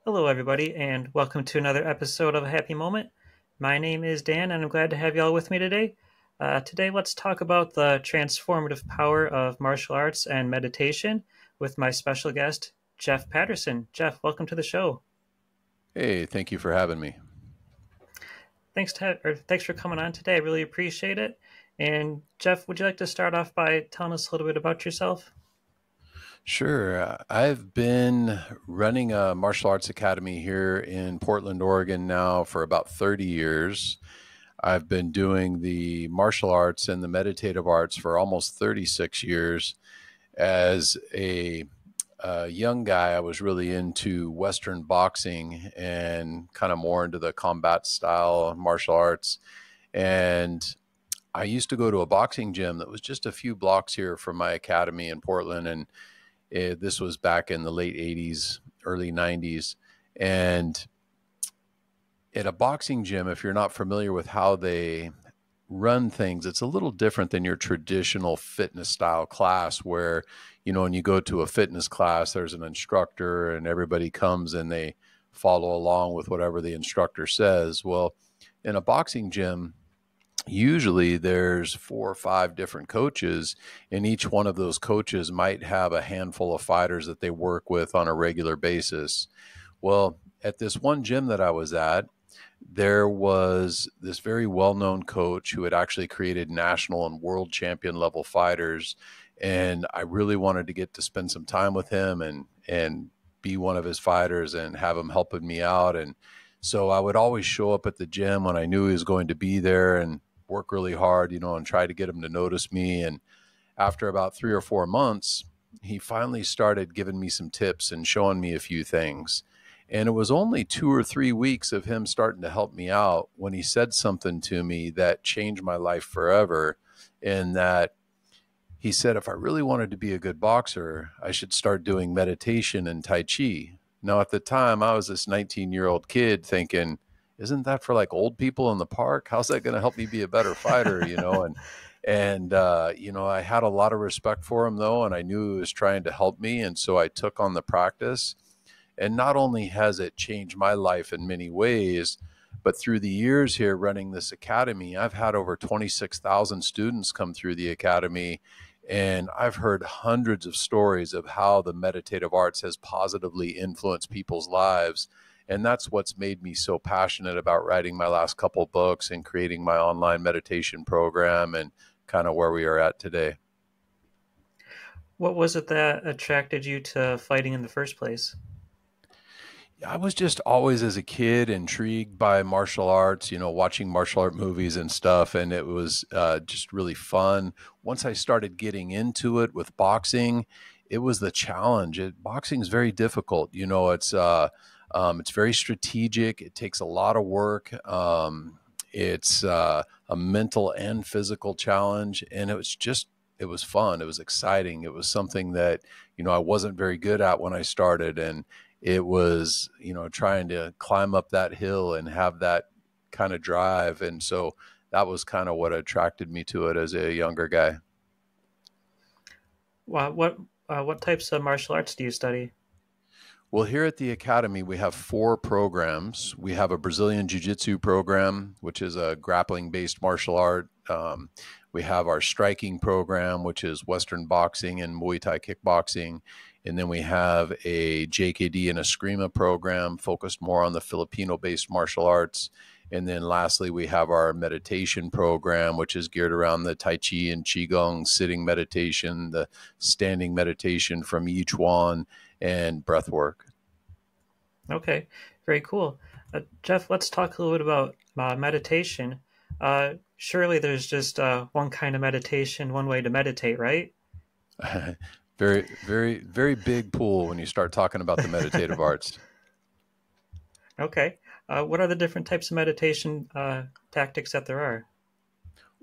Hello, everybody, and welcome to another episode of A Happy Moment. My name is Dan, and I'm glad to have you all with me today. Today, let's talk about the transformative power of martial arts and meditation with my special guest, Jeff Patterson. Jeff, welcome to the show. Hey, thank you for having me. Thanks for coming on today. I really appreciate it. And Jeff, would you like to start off by telling us a little bit about yourself? Sure. I've been running a martial arts academy here in Portland, Oregon now for about 30 years. I've been doing the martial arts and the meditative arts for almost 36 years. As a young guy, I was really into Western boxing and kind of more into the combat style martial arts. And I used to go to a boxing gym that was just a few blocks here from my academy in Portland. And this was back in the late 80s, early 90s. And at a boxing gym, if you're not familiar with how they run things, it's a little different than your traditional fitness style class where, when you go to a fitness class, there's an instructor and everybody comes and they follow along with whatever the instructor says. Well, in a boxing gym, usually there's 4 or 5 different coaches, and each one of those coaches might have a handful of fighters that they work with on a regular basis. Well, at this one gym that I was at, there was this very well-known coach who had actually created national and world champion level fighters. And I really wanted to get to spend some time with him and be one of his fighters and have him helping me out. And so I would always show up at the gym when I knew he was going to be there and work really hard, and try to get him to notice me. And after about 3 or 4 months, he finally started giving me some tips and showing me a few things. And it was only 2 or 3 weeks of him starting to help me out when he said something to me that changed my life forever. In that he said, if I really wanted to be a good boxer, I should start doing meditation and Tai Chi. Now, at the time, I was this 19-year-old kid thinking, isn't that for like old people in the park? How's that going to help me be a better fighter? I had a lot of respect for him though, and I knew he was trying to help me. And so I took on the practice. And not only has it changed my life in many ways, but through the years here running this academy, I've had over 26,000 students come through the academy. And I've heard hundreds of stories of how the meditative arts has positively influenced people's lives. And that's what's made me so passionate about writing my last couple books and creating my online meditation program and kind of where we are at today. What was it that attracted you to fighting in the first place? I was just always as a kid intrigued by martial arts, watching martial art movies and stuff. And it was just really fun. Once I started getting into it with boxing, it was the challenge. Boxing is very difficult. It's very strategic. It takes a lot of work. It's a mental and physical challenge. And it was fun. It was exciting. It was something that, I wasn't very good at when I started. And it was, trying to climb up that hill and have that kind of drive. And so that was kind of what attracted me to it as a younger guy. What types of martial arts do you study? Well, here at the Academy, we have 4 programs. We have a Brazilian Jiu-Jitsu program, which is a grappling-based martial art. We have our striking program, which is Western boxing and Muay Thai kickboxing. And then we have a JKD and Eskrima program focused more on the Filipino-based martial arts. And then lastly, we have our meditation program, which is geared around the Tai Chi and Qigong sitting meditation, the standing meditation from Yi Chuan, and breath work. Okay, very cool. Jeff, let's talk a little bit about meditation. Surely there's just one kind of meditation, one way to meditate, right? Very, very, very big pool when you start talking about the meditative arts. Okay. What are the different types of meditation tactics that there are?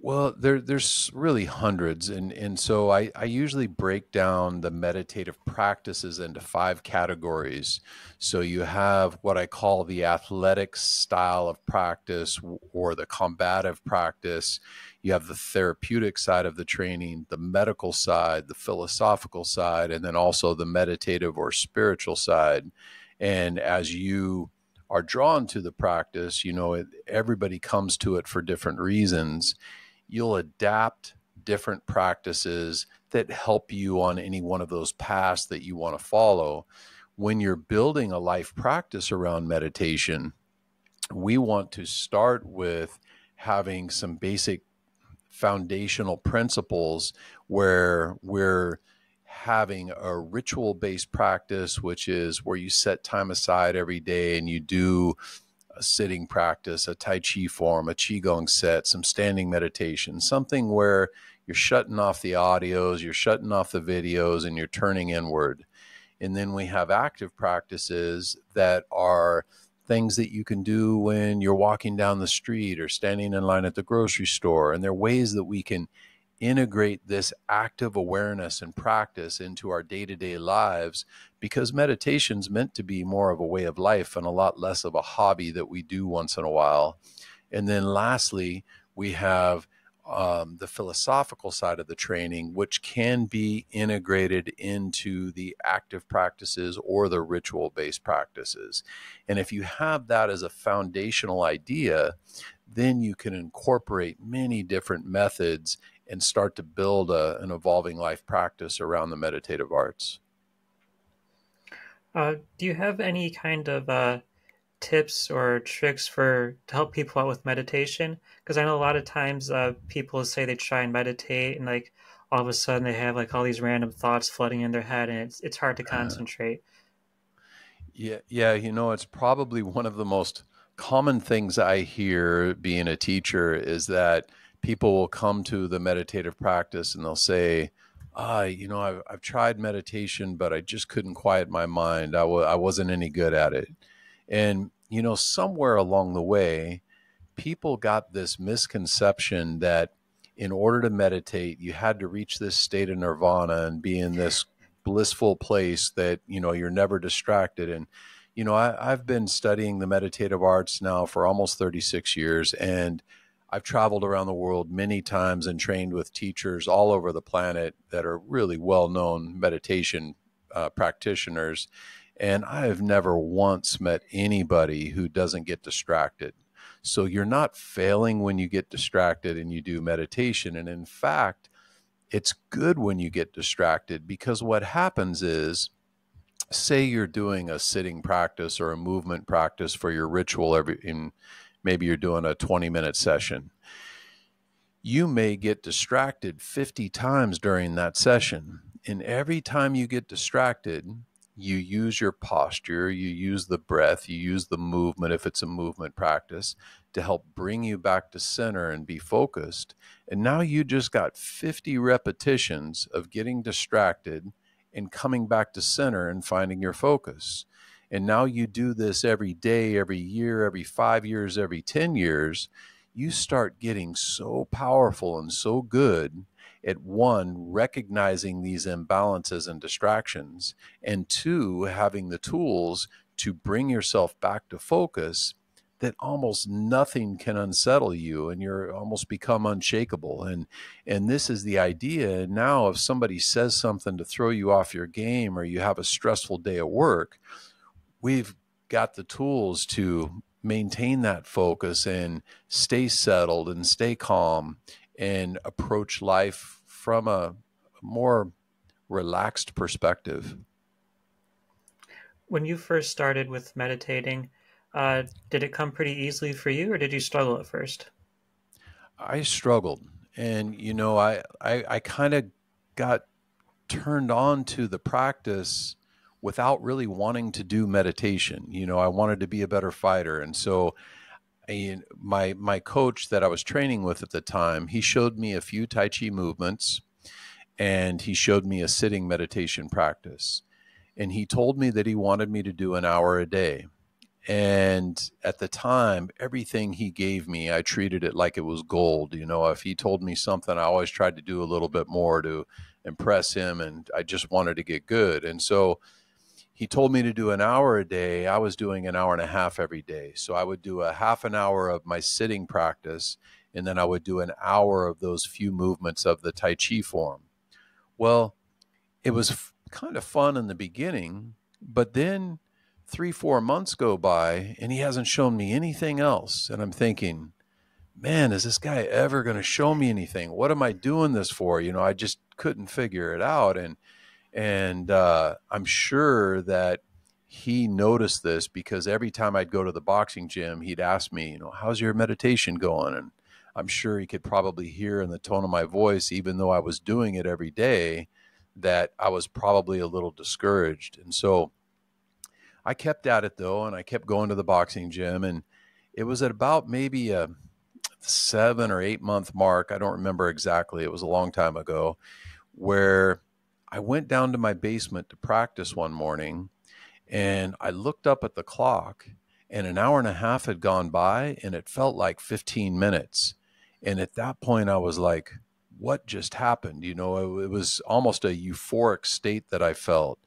Well, there's really hundreds. And so I usually break down the meditative practices into 5 categories. So you have what I call the athletic style of practice or the combative practice. You have the therapeutic side of the training, the medical side, the philosophical side, and then also the meditative or spiritual side. And as you are drawn to the practice, everybody comes to it for different reasons. You'll adapt different practices that help you on any one of those paths that you want to follow. When you're building a life practice around meditation, we want to start with having some basic foundational principles where we're having a ritual-based practice, which is where you set time aside every day and you do a sitting practice, a Tai Chi form, a Qigong set, some standing meditation, something where you're shutting off the audios, you're shutting off the videos, and you're turning inward. And then we have active practices that are things that you can do when you're walking down the street or standing in line at the grocery store. And there are ways that we can integrate this active awareness and practice into our day-to-day lives, because meditation's meant to be more of a way of life and a lot less of a hobby that we do once in a while. And then lastly, we have the philosophical side of the training, which can be integrated into the active practices or the ritual-based practices. And if you have that as a foundational idea, then you can incorporate many different methods and start to build an evolving life practice around the meditative arts. Do you have any kind of tips or tricks to help people out with meditation? Because I know a lot of times people say they try and meditate, and like all of a sudden they have like all these random thoughts flooding in their head, and it's hard to concentrate. Yeah, it's probably one of the most common things I hear being a teacher is that people will come to the meditative practice and they'll say, I've tried meditation, but I just couldn't quiet my mind. I wasn't any good at it. And, somewhere along the way, people got this misconception that in order to meditate, you had to reach this state of nirvana and be in this blissful place that, you're never distracted. And, I've been studying the meditative arts now for almost 36 years, and I've traveled around the world many times and trained with teachers all over the planet that are really well-known meditation practitioners. And I have never once met anybody who doesn't get distracted. So you're not failing when you get distracted and you do meditation. And in fact, it's good when you get distracted, because what happens is, say you're doing a sitting practice or a movement practice for your ritual maybe you're doing a 20-minute session. You may get distracted 50 times during that session. And every time you get distracted, you use your posture, you use the breath, you use the movement, if it's a movement practice, to help bring you back to center and be focused. And now you just got 50 repetitions of getting distracted and coming back to center and finding your focus. And now you do this every day, every year, every 5 years, every 10 years, you start getting so powerful and so good at, one, recognizing these imbalances and distractions, and two, having the tools to bring yourself back to focus, that almost nothing can unsettle you and you're almost become unshakable. And this is the idea. Now, if somebody says something to throw you off your game, or you have a stressful day at work, we've got the tools to maintain that focus and stay settled and stay calm and approach life from a more relaxed perspective. When you first started with meditating, did it come pretty easily for you, or did you struggle at first? I struggled, and I kind of got turned on to the practice without really wanting to do meditation. I wanted to be a better fighter, and so my coach that I was training with at the time, he showed me a few Tai Chi movements, and he showed me a sitting meditation practice, and he told me that he wanted me to do an hour a day. And at the time, everything he gave me, I treated it like it was gold. If he told me something, I always tried to do a little bit more to impress him, and I just wanted to get good. And so he told me to do an hour a day. I was doing an hour and a half every day. So I would do a half an hour of my sitting practice, and then I would do an hour of those few movements of the Tai Chi form. Well, it was kind of fun in the beginning, but then 3-4 months go by and he hasn't shown me anything else. And I'm thinking, man, is this guy ever going to show me anything? What am I doing this for? I just couldn't figure it out. And I'm sure that he noticed this, because every time I'd go to the boxing gym, he'd ask me, how's your meditation going? And I'm sure he could probably hear in the tone of my voice, even though I was doing it every day, that I was probably a little discouraged. And so I kept at it though, and I kept going to the boxing gym. And it was at about maybe a 7 or 8 month mark, I don't remember exactly, it was a long time ago, where I went down to my basement to practice one morning, and I looked up at the clock, and an hour and a half had gone by, and it felt like 15 minutes. And at that point I was like, what just happened? It was almost a euphoric state that I felt.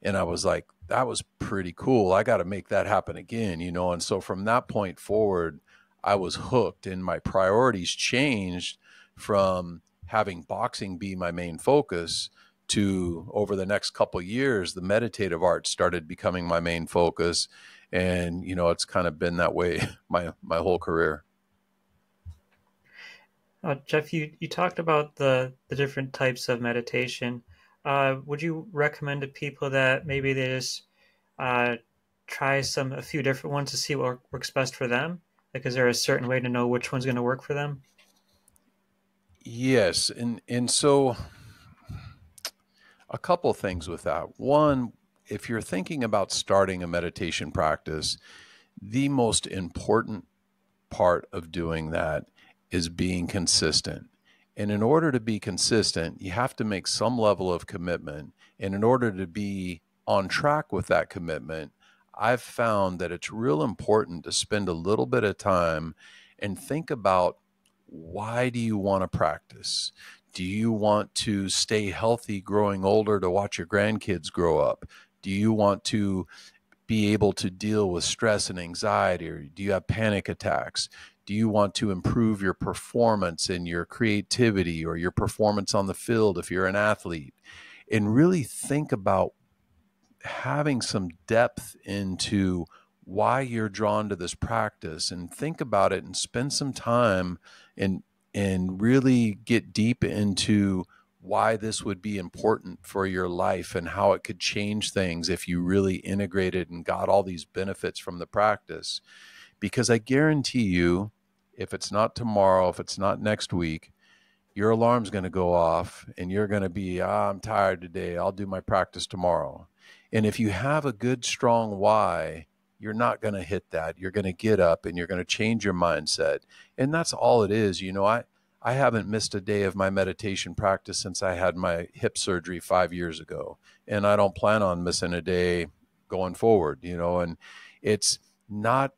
And I was like, that was pretty cool. I got to make that happen again, And so from that point forward, I was hooked, and my priorities changed from having boxing be my main focus to, over the next couple of years, the meditative arts started becoming my main focus. And, it's kind of been that way my whole career. Jeff, you talked about the different types of meditation. Would you recommend to people that maybe they just try a few different ones to see what works best for them? Like, is there a certain way to know which one's going to work for them? Yes. And so a couple things with that. One, if you're thinking about starting a meditation practice, the most important part of doing that is being consistent. And in order to be consistent, you have to make some level of commitment. And in order to be on track with that commitment, I've found that it's real important to spend a little bit of time and think about, why do you want to practice? Do you want to stay healthy growing older to watch your grandkids grow up? Do you want to be able to deal with stress and anxiety, or do you have panic attacks? Do you want to improve your performance and your creativity, or your performance on the field if you're an athlete? And really think about having some depth into why you're drawn to this practice, and think about it and spend some time and really get deep into why this would be important for your life and how it could change things if you really integrated and got all these benefits from the practice. Because I guarantee you, if it's not tomorrow, if it's not next week, your alarm's going to go off and you're going to be, I'm tired today, I'll do my practice tomorrow. And if you have a good, strong why, you're not going to hit that. You're going to get up and you're going to change your mindset. And that's all it is. I haven't missed a day of my meditation practice since I had my hip surgery 5 years ago. And I don't plan on missing a day going forward, and it's not,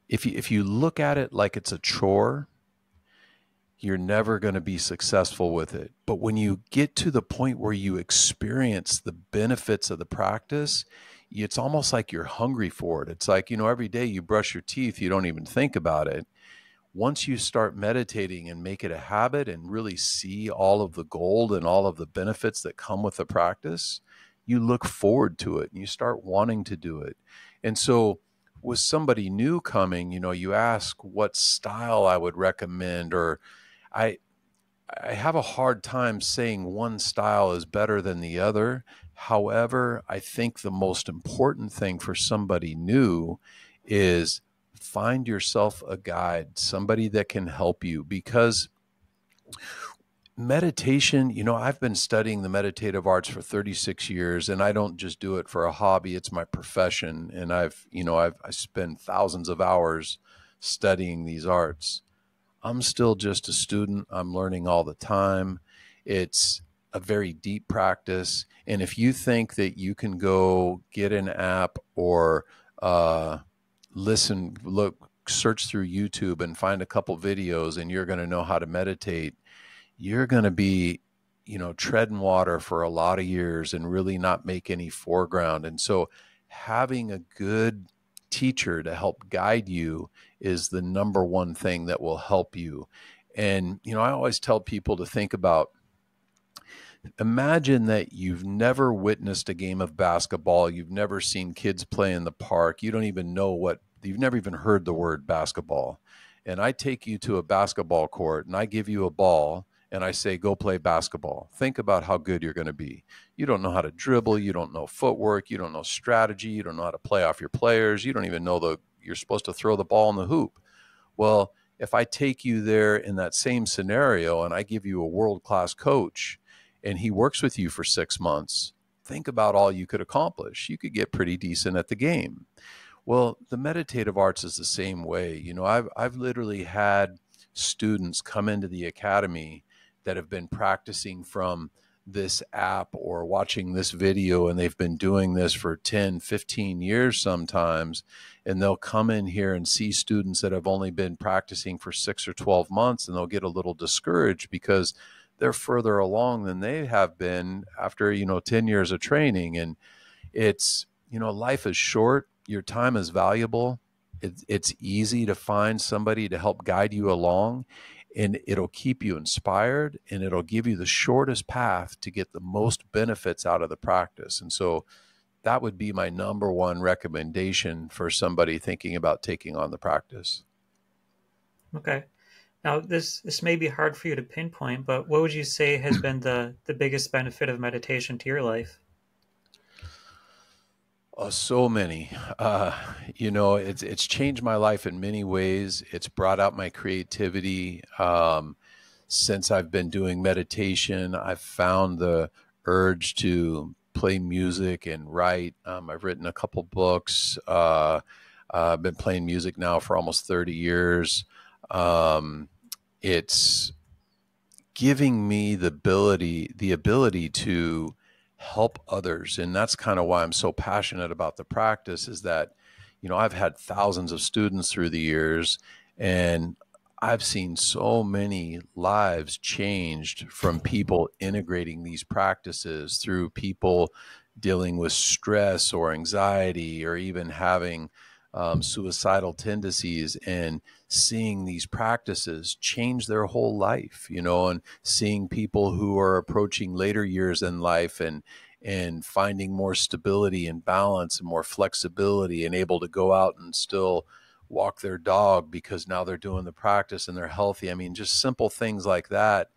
if you look at it like it's a chore, you're never going to be successful with it. But when you get to the point where you experience the benefits of the practice, it's almost like you're hungry for it. It's like, every day you brush your teeth, you don't even think about it. Once you start meditating and make it a habit and really see all of the gold and all of the benefits that come with the practice, you look forward to it and you start wanting to do it. And so with somebody new coming, you ask what style I would recommend, or I have a hard time saying one style is better than the other. However, I think the most important thing for somebody new is find yourself a guide, somebody that can help you, because meditation, I've been studying the meditative arts for 36 years, and I don't just do it for a hobby. It's my profession. And I spend thousands of hours studying these arts. I'm still just a student. I'm learning all the time. It's a very deep practice. And if you think that you can go get an app or search through YouTube and find a couple videos and you're going to know how to meditate, you're going to be, treading water for a lot of years and really not make any foreground. And so having a good teacher to help guide you is the number one thing that will help you. And, I always tell people to think about Imagine that you've never witnessed a game of basketball. You've never seen kids play in the park. You don't even know you've never even heard the word basketball. And I take you to a basketball court and I give you a ball and I say, go play basketball. Think about how good you're going to be. You don't know how to dribble. You don't know footwork. You don't know strategy. You don't know how to play off your players. You don't even know you're supposed to throw the ball in the hoop. Well, if I take you there in that same scenario and I give you a world-class coach and he works with you for 6 months, think about all you could accomplish. You could get pretty decent at the game. Well, the meditative arts is the same way. I've literally had students come into the academy that have been practicing from this app or watching this video, and they've been doing this for 10, 15 years sometimes. And they'll come in here and see students that have only been practicing for 6 or 12 months, and they'll get a little discouraged because they're further along than they have been after, 10 years of training. And it's, life is short. Your time is valuable. It's easy to find somebody to help guide you along, and it'll keep you inspired, and it'll give you the shortest path to get the most benefits out of the practice. And so that would be my number one recommendation for somebody thinking about taking on the practice. Okay. Now, this may be hard for you to pinpoint, but what would you say has been the biggest benefit of meditation to your life? Oh, so many. It's changed my life in many ways. It's brought out my creativity. Since I've been doing meditation, I've found the urge to play music and write. I've written a couple books. I've been playing music now for almost 30 years. It's giving me the ability to help others. And that's kind of why I'm so passionate about the practice, is that, I've had thousands of students through the years, and I've seen so many lives changed from people integrating these practices, through people dealing with stress or anxiety or even having suicidal tendencies, and seeing these practices change their whole life, and seeing people who are approaching later years in life and finding more stability and balance and more flexibility, and able to go out and still walk their dog because now they're doing the practice and they're healthy. I mean, just simple things like that.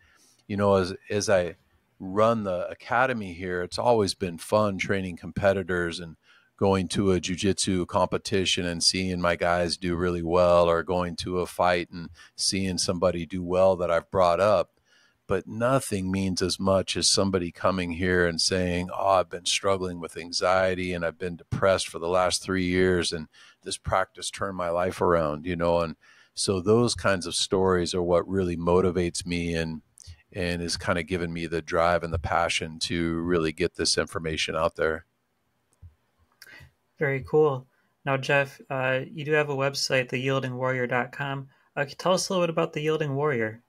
As I run the academy here, it's always been fun training competitors and going to a jiu-jitsu competition and seeing my guys do really well, or going to a fight and seeing somebody do well that I've brought up. But nothing means as much as somebody coming here and saying, oh, I've been struggling with anxiety and I've been depressed for the last 3 years, and this practice turned my life around, and so those kinds of stories are what really motivates me and is kind of giving me the drive and the passion to really get this information out there. Very cool. Now, Jeff, you do have a website, theyieldingwarrior.com. Tell us a little bit about the Yielding Warrior.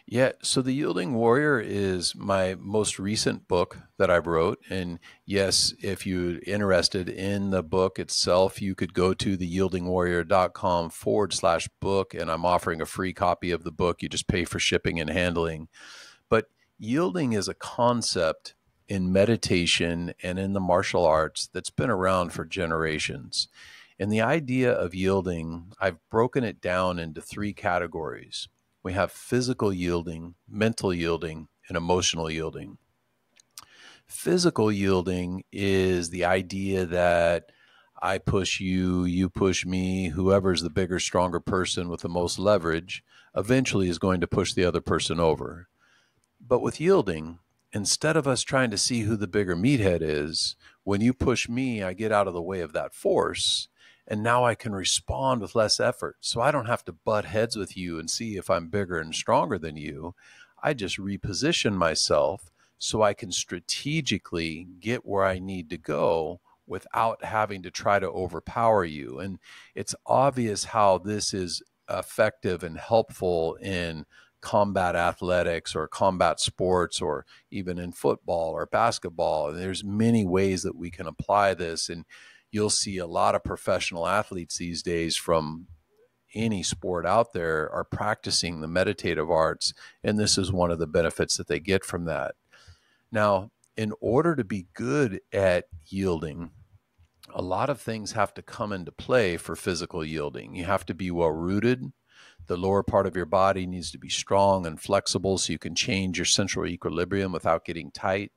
Yeah, so The Yielding Warrior is my most recent book that I wrote. And yes, if you're interested in the book itself, you could go to theyieldingwarrior.com/book, and I'm offering a free copy of the book. You just pay for shipping and handling. But yielding is a concept in meditation and in the martial arts that's been around for generations. And the idea of yielding, I've broken it down into 3 categories. We have physical yielding, mental yielding, and emotional yielding. Physical yielding is the idea that I push you, you push me, whoever's the bigger, stronger person with the most leverage eventually is going to push the other person over. But with yielding, instead of us trying to see who the bigger meathead is, when you push me, I get out of the way of that force. And now I can respond with less effort. So I don't have to butt heads with you and see if I'm bigger and stronger than you. I just reposition myself so I can strategically get where I need to go without having to try to overpower you. And it's obvious how this is effective and helpful in combat athletics or combat sports, or even in football or basketball. And there's many ways that we can apply this. And you'll see a lot of professional athletes these days from any sport out there are practicing the meditative arts. And this is one of the benefits that they get from that. Now, in order to be good at yielding, a lot of things have to come into play for physical yielding. You have to be well rooted. The lower part of your body needs to be strong and flexible so you can change your central equilibrium without getting tight.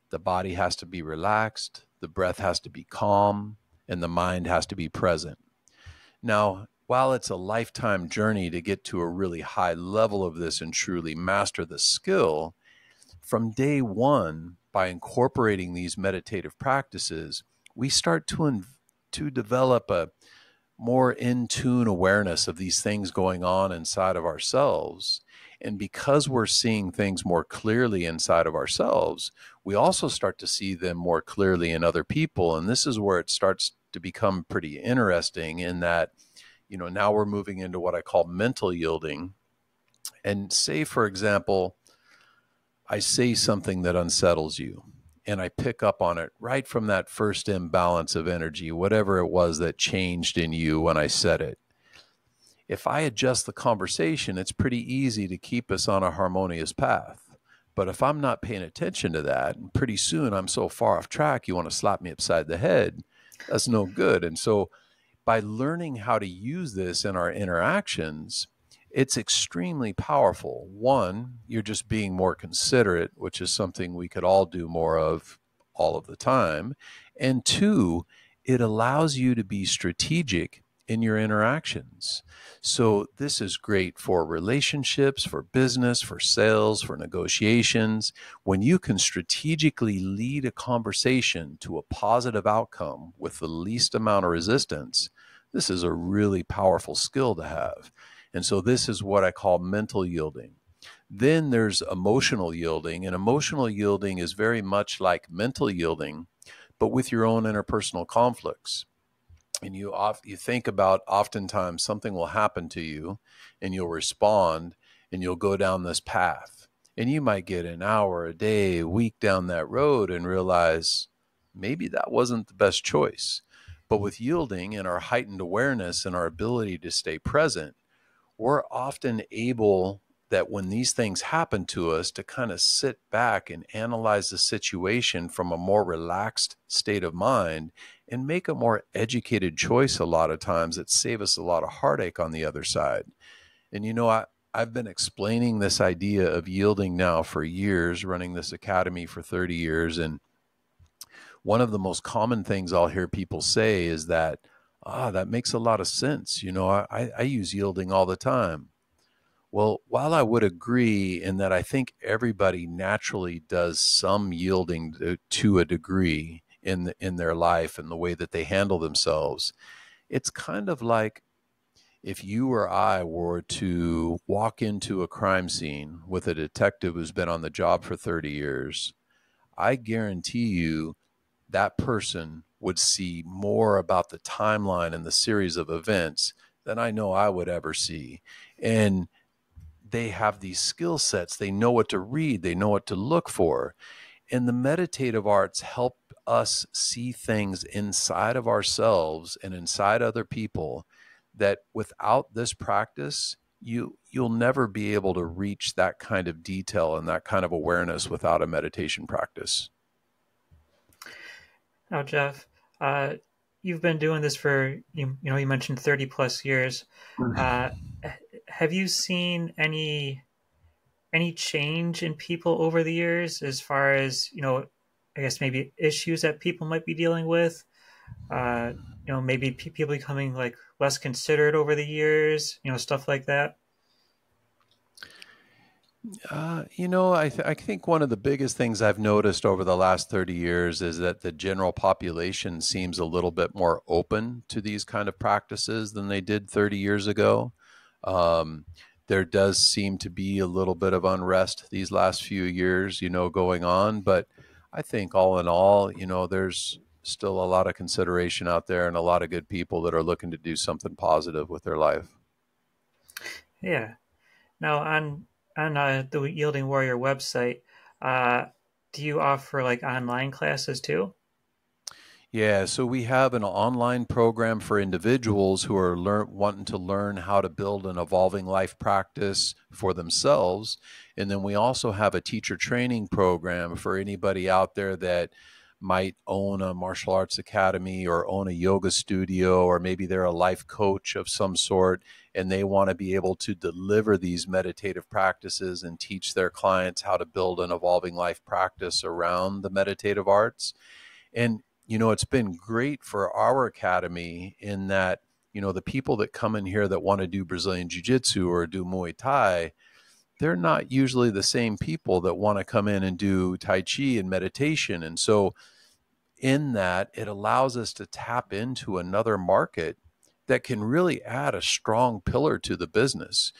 The body has to be relaxed, the breath has to be calm, and the mind has to be present. Now, while it's a lifetime journey to get to a really high level of this and truly master the skill, from day one, by incorporating these meditative practices, we start to develop a more in tune awareness of these things going on inside of ourselves. And because we're seeing things more clearly inside of ourselves, we also start to see them more clearly in other people. And this is where it starts to become pretty interesting in that, now we're moving into what I call mental yielding. And say, for example, I say something that unsettles you, and I pick up on it right from that first imbalance of energy, whatever it was that changed in you when I said it. If I adjust the conversation, it's pretty easy to keep us on a harmonious path. But if I'm not paying attention to that, and pretty soon I'm so far off track, you want to slap me upside the head. That's no good. And so by learning how to use this in our interactions, it's extremely powerful. One, you're just being more considerate, which is something we could all do more of all of the time. And two, it allows you to be strategic in your interactions. So this is great for relationships, for business, for sales, for negotiations. When you can strategically lead a conversation to a positive outcome with the least amount of resistance, this is a really powerful skill to have. And so this is what I call mental yielding. Then there's emotional yielding, and emotional yielding is very much like mental yielding, but with your own interpersonal conflicts. And you think about, oftentimes something will happen to you and you'll respond and you'll go down this path. And you might get an hour, a day, a week down that road and realize maybe that wasn't the best choice. But with yielding and our heightened awareness and our ability to stay present, we're often able, that when these things happen to us, to kind of sit back and analyze the situation from a more relaxed state of mind and make a more educated choice a lot of times that save us a lot of heartache on the other side. And I've been explaining this idea of yielding now for years, running this academy for 30 years. And one of the most common things I'll hear people say is that, that makes a lot of sense. I use yielding all the time. Well, while I would agree in that I think everybody naturally does some yielding to a degree in their life and the way that they handle themselves, it's kind of like if you or I were to walk into a crime scene with a detective who's been on the job for 30 years, I guarantee you that person would see more about the timeline and the series of events than I know I would ever see. And they have these skill sets. They know what to read. They know what to look for. And the meditative arts help us see things inside of ourselves and inside other people that without this practice, you'll never be able to reach that kind of detail and that kind of awareness without a meditation practice. Now, Jeff, you've been doing this for you mentioned 30 plus years. Uh, have you seen any change in people over the years as far as I guess maybe issues that people might be dealing with? Maybe people becoming like less considerate over the years, stuff like that. I think one of the biggest things I've noticed over the last 30 years is that the general population seems a little bit more open to these kind of practices than they did 30 years ago. There does seem to be a little bit of unrest these last few years, going on. But I think all in all, there's still a lot of consideration out there and a lot of good people that are looking to do something positive with their life. Yeah. Now on the Yielding Warrior website, do you offer like online classes too? Yeah, so we have an online program for individuals who are wanting to learn how to build an evolving life practice for themselves. And then we also have a teacher training program for anybody out there that might own a martial arts academy or own a yoga studio, or maybe they're a life coach of some sort and they want to be able to deliver these meditative practices and teach their clients how to build an evolving life practice around the meditative arts. And, it's been great for our academy in that, the people that come in here that want to do Brazilian Jiu Jitsu or do Muay Thai, they're not usually the same people that want to come in and do Tai Chi and meditation. And so, in that, it allows us to tap into another market that can really add a strong pillar to the business.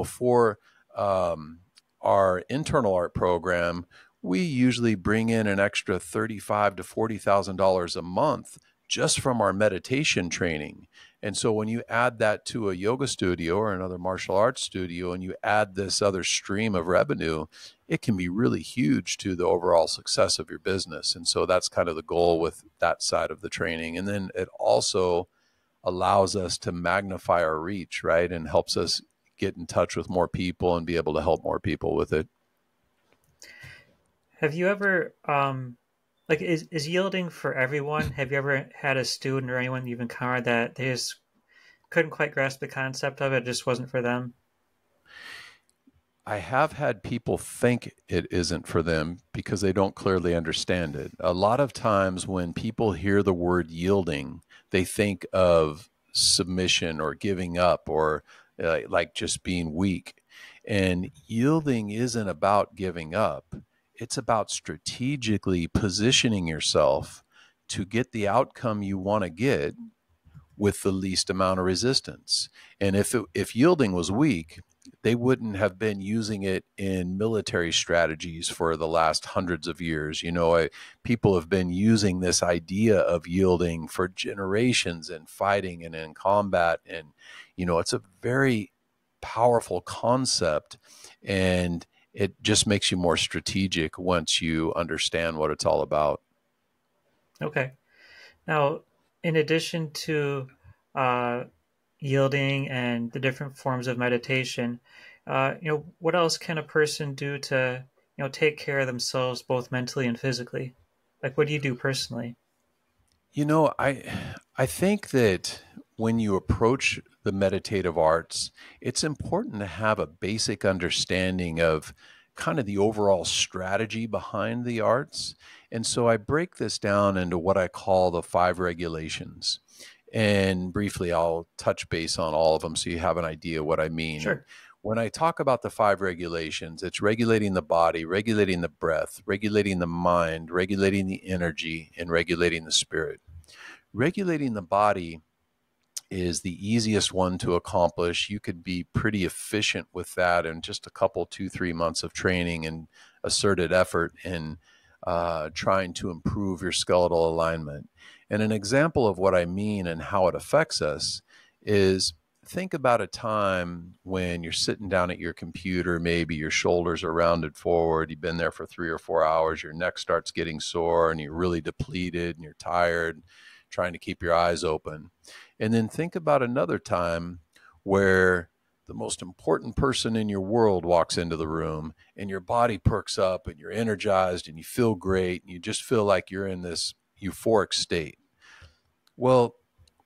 For um, our internal art program, we usually bring in an extra $35,000 to $40,000 a month just from our meditation training. And so when you add that to a yoga studio or another martial arts studio, and you add this other stream of revenue, it can be really huge to the overall success of your business. And so that's kind of the goal with that side of the training. And then it also allows us to magnify our reach, right? And helps us get in touch with more people and be able to help more people with it. Have you ever like is yielding for everyone? Have you ever had a student or anyone you've encountered that they just couldn't quite grasp the concept of it, just wasn't for them? I have had people think it isn't for them because they don't clearly understand it. A lot of times when people hear the word yielding, they think of submission or giving up or like just being weak. And yielding isn't about giving up, it's about strategically positioning yourself to get the outcome you want to get with the least amount of resistance. And if yielding was weak, they wouldn't have been using it in military strategies for the last hundreds of years. People have been using this idea of yielding for generations in fighting and in combat. And, it's a very powerful concept. And it just makes you more strategic once you understand what it's all about. Okay. Now, in addition to uh, yielding and the different forms of meditation, what else can a person do to, take care of themselves both mentally and physically? Like, what do you do personally? I think that when you approach the meditative arts, it's important to have a basic understanding of kind of the overall strategy behind the arts. And so I break this down into what I call the 5 regulations. And briefly, I'll touch base on all of them so you have an idea what I mean. And Sure. when I talk about the 5 regulations, it's regulating the body, regulating the breath, regulating the mind, regulating the energy, and regulating the spirit. Regulating the body is the easiest one to accomplish. You could be pretty efficient with that in just a couple, 2, 3 months of training and asserted effort in trying to improve your skeletal alignment. And an example of what I mean and how it affects us is, think about a time when you're sitting down at your computer, maybe your shoulders are rounded forward, you've been there for 3 or 4 hours, your neck starts getting sore and you're really depleted and you're tired, trying to keep your eyes open. And then think about another time where the most important person in your world walks into the room and your body perks up and you're energized and you feel great and you just feel like you're in this euphoric state. Well,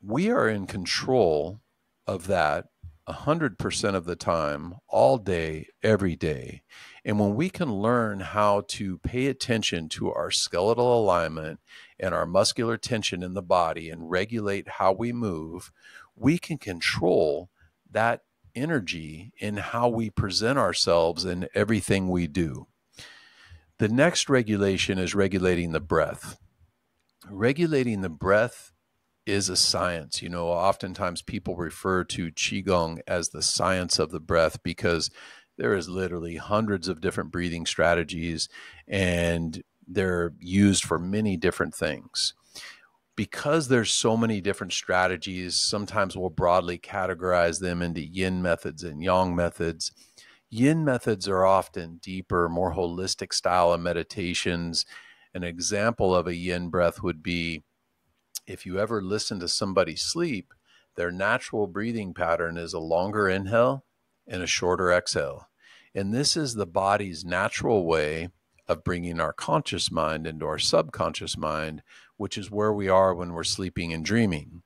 we are in control of that 100% of the time, all day, every day. And when we can learn how to pay attention to our skeletal alignment and our muscular tension in the body and regulate how we move, we can control that energy in how we present ourselves in everything we do. The next regulation is regulating the breath. Regulating the breath is a science. Oftentimes people refer to Qigong as the science of the breath because there is literally hundreds of different breathing strategies and they're used for many different things. Because there's so many different strategies, sometimes we'll broadly categorize them into yin methods and yang methods. Yin methods are often deeper, more holistic style of meditations. An example of a yin breath would be if you ever listen to somebody sleep, their natural breathing pattern is a longer inhale and a shorter exhale. And this is the body's natural way of bringing our conscious mind into our subconscious mind, which is where we are when we're sleeping and dreaming.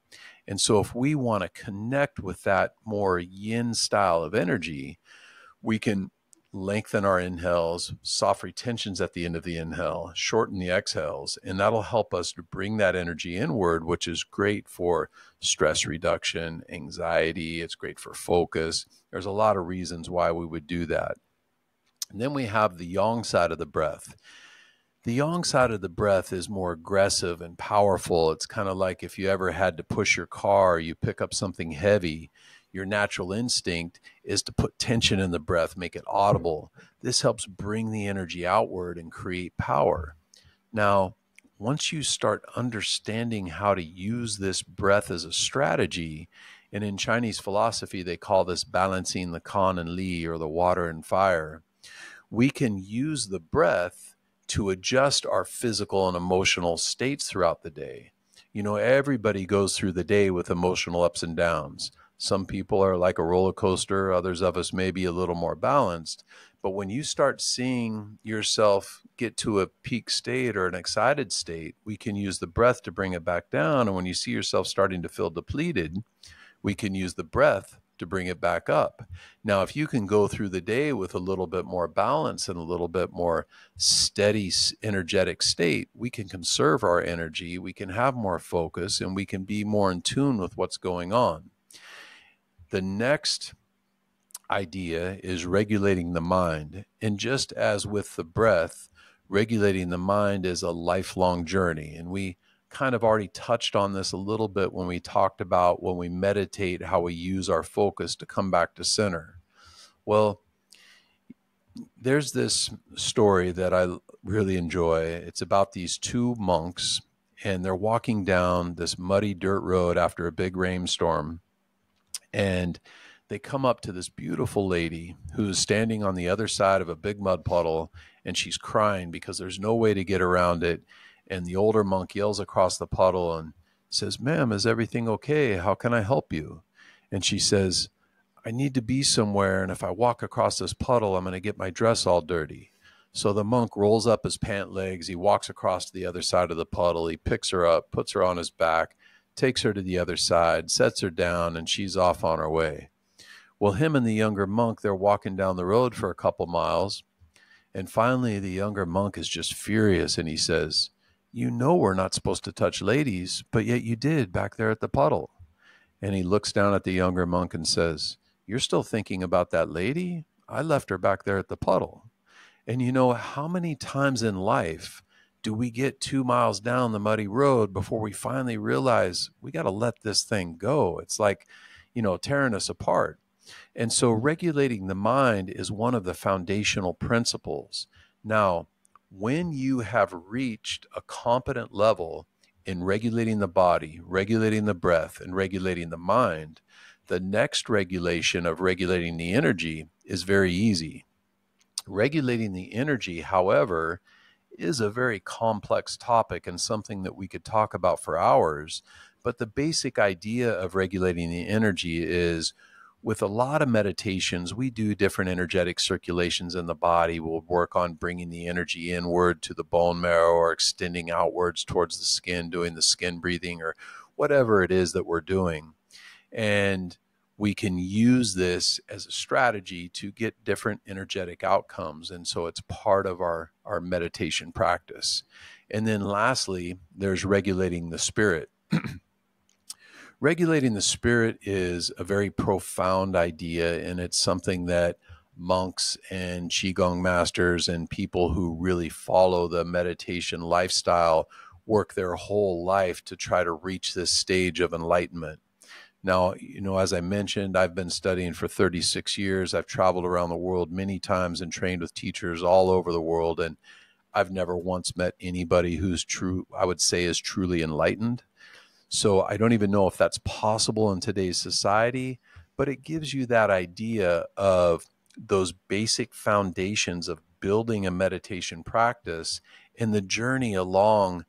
And so if we want to connect with that more yin style of energy, we can lengthen our inhales, soft retentions at the end of the inhale, shorten the exhales, and that'll help us to bring that energy inward, which is great for stress reduction, anxiety. It's great for focus. There's a lot of reasons why we would do that. And then we have the yang side of the breath. The yang side of the breath is more aggressive and powerful. It's kind of like if you ever had to push your car, you pick up something heavy, your natural instinct is to put tension in the breath, make it audible. This helps bring the energy outward and create power. Now, once you start understanding how to use this breath as a strategy, and in Chinese philosophy, they call this balancing the kan and li, or the water and fire, we can use the breath to adjust our physical and emotional states throughout the day. You know, everybody goes through the day with emotional ups and downs. Some people are like a roller coaster. Others of us may be a little more balanced. But when you start seeing yourself get to a peak state or an excited state, we can use the breath to bring it back down. And when you see yourself starting to feel depleted, we can use the breath to bring it back up. Now, if you can go through the day with a little bit more balance and a little bit more steady, energetic state, we can conserve our energy, we can have more focus, and we can be more in tune with what's going on. The next idea is regulating the mind. And just as with the breath, regulating the mind is a lifelong journey. And we kind of already touched on this a little bit when we talked about when we meditate, how we use our focus to come back to center. Well, there's this story that I really enjoy. It's about these two monks, and they're walking down this muddy dirt road after a big rainstorm. And they come up to this beautiful lady who's standing on the other side of a big mud puddle, and she's crying because there's no way to get around it. And the older monk yells across the puddle and says, "Ma'am, is everything okay? How can I help you?" And she says, "I need to be somewhere, and if I walk across this puddle, I'm going to get my dress all dirty." So the monk rolls up his pant legs. He walks across to the other side of the puddle. He picks her up, puts her on his back, takes her to the other side, sets her down, and she's off on her way. Well, him and the younger monk, they're walking down the road for a couple miles. And finally, the younger monk is just furious, and he says, "You know we're not supposed to touch ladies, but yet you did back there at the puddle." And he looks down at the younger monk and says, "You're still thinking about that lady? I left her back there at the puddle." And you know, how many times in life do we get 2 miles down the muddy road before we finally realize we got to let this thing go? It's like, you know, tearing us apart. And so regulating the mind is one of the foundational principles. Now, when you have reached a competent level in regulating the body, regulating the breath, and regulating the mind, the next regulation of regulating the energy is very easy. Regulating the energy, however, is a very complex topic and something that we could talk about for hours. But the basic idea of regulating the energy is, with a lot of meditations, we do different energetic circulations in the body. We'll work on bringing the energy inward to the bone marrow or extending outwards towards the skin, doing the skin breathing or whatever it is that we're doing. And we can use this as a strategy to get different energetic outcomes. And so it's part of our meditation practice. And then lastly, there's regulating the spirit. Regulating the spirit is a very profound idea, and it's something that monks and Qigong masters and people who really follow the meditation lifestyle work their whole life to try to reach this stage of enlightenment. Now, you know, as I mentioned, I've been studying for 36 years. I've traveled around the world many times and trained with teachers all over the world, and I've never once met anybody who's I would say is truly enlightened. So I don't even know if that's possible in today's society, but it gives you that idea of those basic foundations of building a meditation practice and the journey along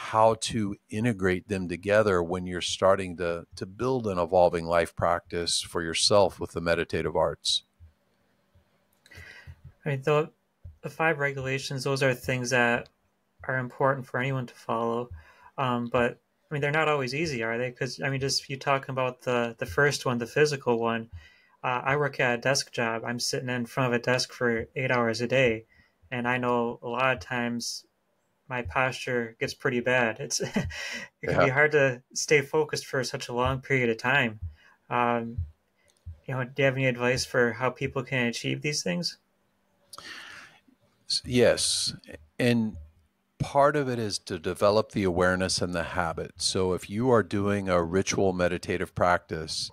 how to integrate them together when you're starting to build an evolving life practice for yourself with the meditative arts. I mean, the five regulations, those are things that are important for anyone to follow. But I mean, they're not always easy, are they? Because I mean, just you talking about the first one, the physical one. I work at a desk job. I'm sitting in front of a desk for 8 hours a day, and I know a lot of times my posture gets pretty bad. It can be Yeah. hard to stay focused for such a long period of time. Um, do you have any advice for how people can achieve these things? Yes. And part of it is to develop the awareness and the habit. So if you are doing a ritual meditative practice,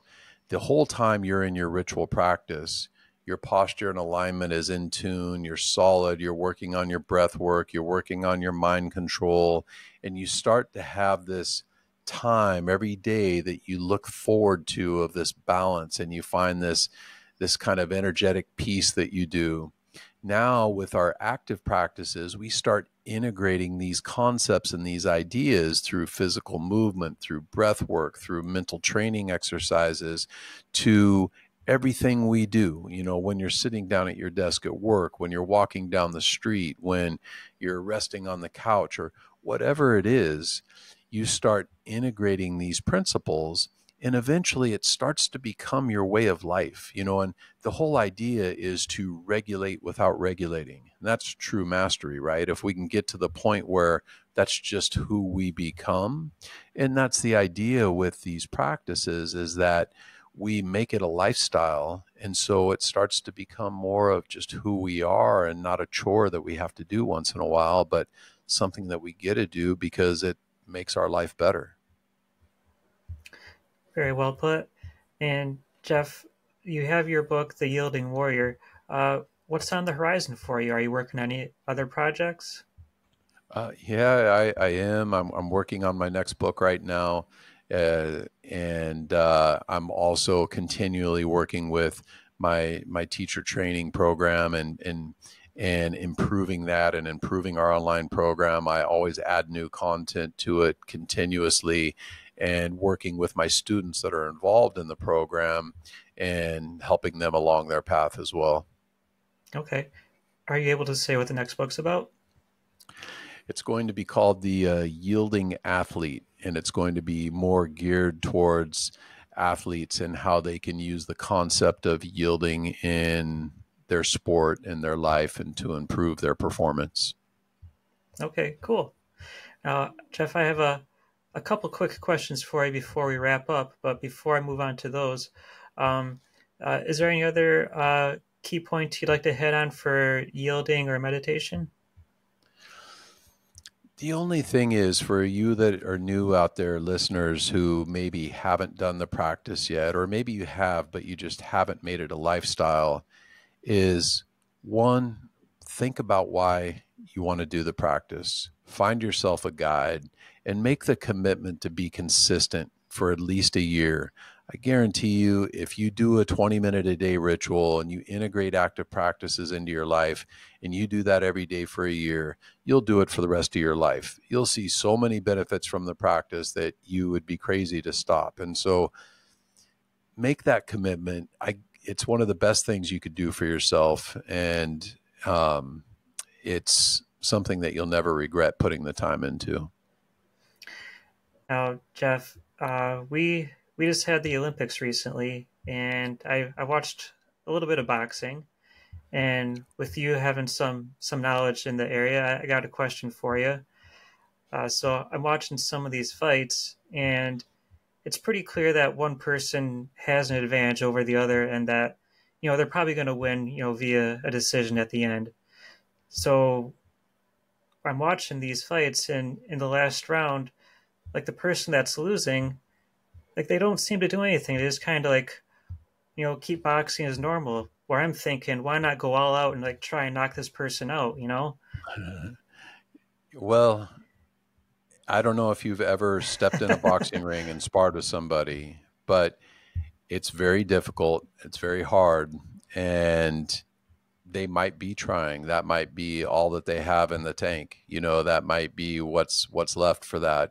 the whole time you're in your ritual practice, your posture and alignment is in tune, you're solid, you're working on your breath work, you're working on your mind control, and you start to have this time every day that you look forward to of this balance, and you find this kind of energetic peace that you do. Now, with our active practices, we start integrating these concepts and these ideas through physical movement, through breath work, through mental training exercises to everything we do. You know, when you're sitting down at your desk at work, when you're walking down the street, when you're resting on the couch, or whatever it is, you start integrating these principles, and eventually it starts to become your way of life, you know. And the whole idea is to regulate without regulating. And that's true mastery, right? If we can get to the point where that's just who we become. And that's the idea with these practices, is that we make it a lifestyle. And so it starts to become more of just who we are, and not a chore that we have to do once in a while, but something that we get to do because it makes our life better. Very well put. And Jeff, you have your book, The Yielding Warrior. What's on the horizon for you? Are you working on any other projects? Yeah, I am. I'm working on my next book right now. And I'm also continually working with my teacher training program, and improving that, and improving our online program. I always add new content to it continuously, and working with my students that are involved in the program and helping them along their path as well. Okay. Are you able to say what the next book's about? It's going to be called the Yielding Athlete, and it's going to be more geared towards athletes and how they can use the concept of yielding in their sport and their life, and to improve their performance. Okay, cool. Now, Jeff, I have a couple quick questions for you before we wrap up. But before I move on to those, um, is there any other key points you'd like to hit on for yielding or meditation? The only thing is, for you that are new out there, listeners who maybe haven't done the practice yet, or maybe you have, but you just haven't made it a lifestyle, is one, think about why you want to do the practice. Find yourself a guide and make the commitment to be consistent for at least a year. I guarantee you, if you do a 20-minute a day ritual and you integrate active practices into your life, and you do that every day for a year, you'll do it for the rest of your life. You'll see so many benefits from the practice that you would be crazy to stop. And so make that commitment. It's one of the best things you could do for yourself. And it's something that you'll never regret putting the time into. Now, Jeff, we just had the Olympics recently, and I watched a little bit of boxing. And with you having some knowledge in the area, I got a question for you. So I'm watching some of these fights, and it's pretty clear that one person has an advantage over the other, and that they're probably going to win via a decision at the end. So I'm watching these fights, and in the last round, like the person that's losing, like they don't seem to do anything. They just kind of like keep boxing as normal. Where I'm thinking, why not go all out and like try and knock this person out? Well, I don't know if you've ever stepped in a boxing ring and sparred with somebody, but it's very difficult. It's very hard. And they might be trying. That might be all that they have in the tank. That might be what's left for that.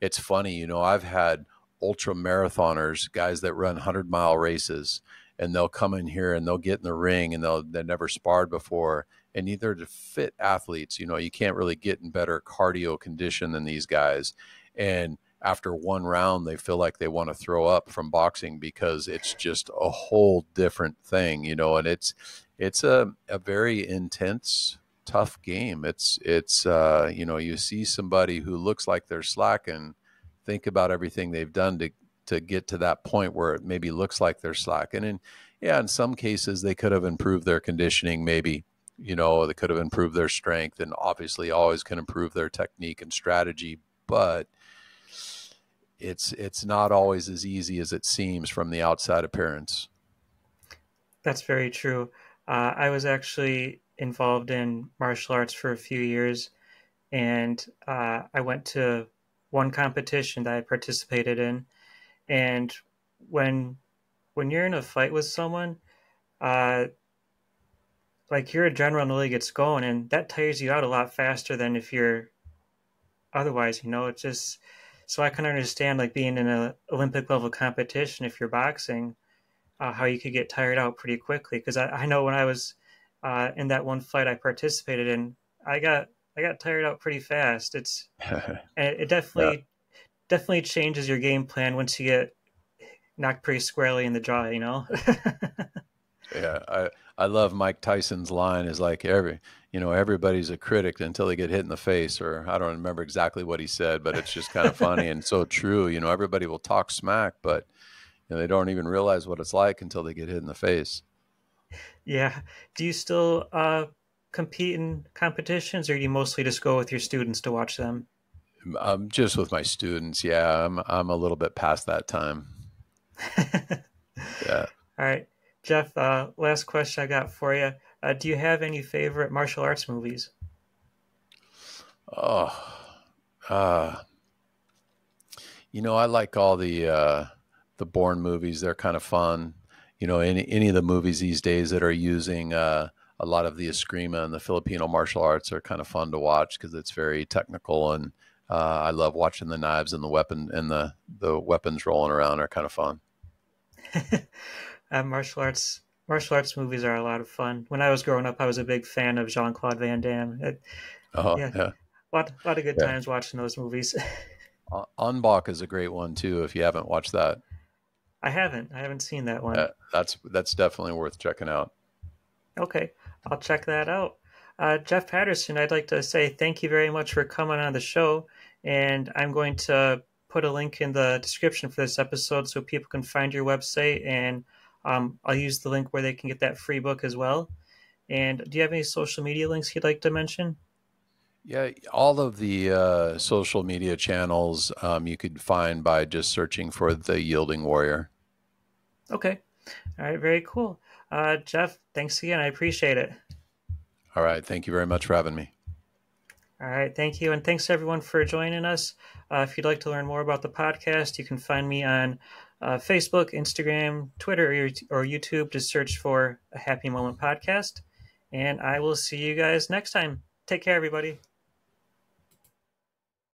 It's funny. I've had ultra marathoners, guys that run 100-mile races, and they'll come in here and they'll get in the ring and they've never sparred before. And they're fit athletes. You can't really get in better cardio condition than these guys. And after one round, they feel like they want to throw up from boxing because it's just a whole different thing, and it's a very intense, tough game. It's you see somebody who looks like they're slacking, think about everything they've done to get to that point where it maybe looks like they're slacking. And yeah, in some cases they could have improved their conditioning, maybe, they could have improved their strength, and obviously always can improve their technique and strategy, but it's not always as easy as it seems from the outside appearance. That's very true. I was actually involved in martial arts for a few years, and I went to one competition that I participated in. And when you're in a fight with someone, uh, like your adrenaline really gets going, and that tires you out a lot faster than if you're otherwise. It's just so I can understand like being in an Olympic level competition if you're boxing, how you could get tired out pretty quickly. Because I know when I was in that one fight I participated in, I got tired out pretty fast. It Yeah. definitely changes your game plan once you get knocked pretty squarely in the jaw. Yeah, I love Mike Tyson's line is like everybody's a critic until they get hit in the face, or I don't remember exactly what he said, but it's just kind of funny and so true. Everybody will talk smack, but they don't even realize what it's like until they get hit in the face. Yeah. Do you still compete in competitions, or do you mostly just go with your students to watch them? Just with my students, yeah, I'm a little bit past that time. Yeah. All right, Jeff. Last question I got for you. Do you have any favorite martial arts movies? Oh, uh, I like all the Bourne movies. They're kind of fun. Any of the movies these days that are using a lot of the Eskrima and the Filipino martial arts are kind of fun to watch because it's very technical, and I love watching the knives and the weapon and the weapons rolling around are kind of fun. Martial arts movies are a lot of fun. When I was growing up, I was a big fan of Jean Claude Van Damme. Oh Yeah, yeah, lot of good yeah. times watching those movies. Anbach is a great one too. If you haven't watched that, I haven't seen that one. that's definitely worth checking out. Okay, I'll check that out. Jeff Patterson, I'd like to say thank you very much for coming on the show, and I'm going to put a link in the description for this episode so people can find your website, and I'll use the link where they can get that free book as well. And do you have any social media links you'd like to mention? Yeah, all of the social media channels you could find by just searching for the Yielding Warrior. Okay, all right, very cool. Jeff, thanks again. I appreciate it. All right. Thank you very much for having me. All right, thank you. And thanks everyone for joining us. If you'd like to learn more about the podcast, you can find me on Facebook, Instagram, Twitter, or YouTube. Just search for a Happy Moment Podcast. And I will see you guys next time. Take care, everybody.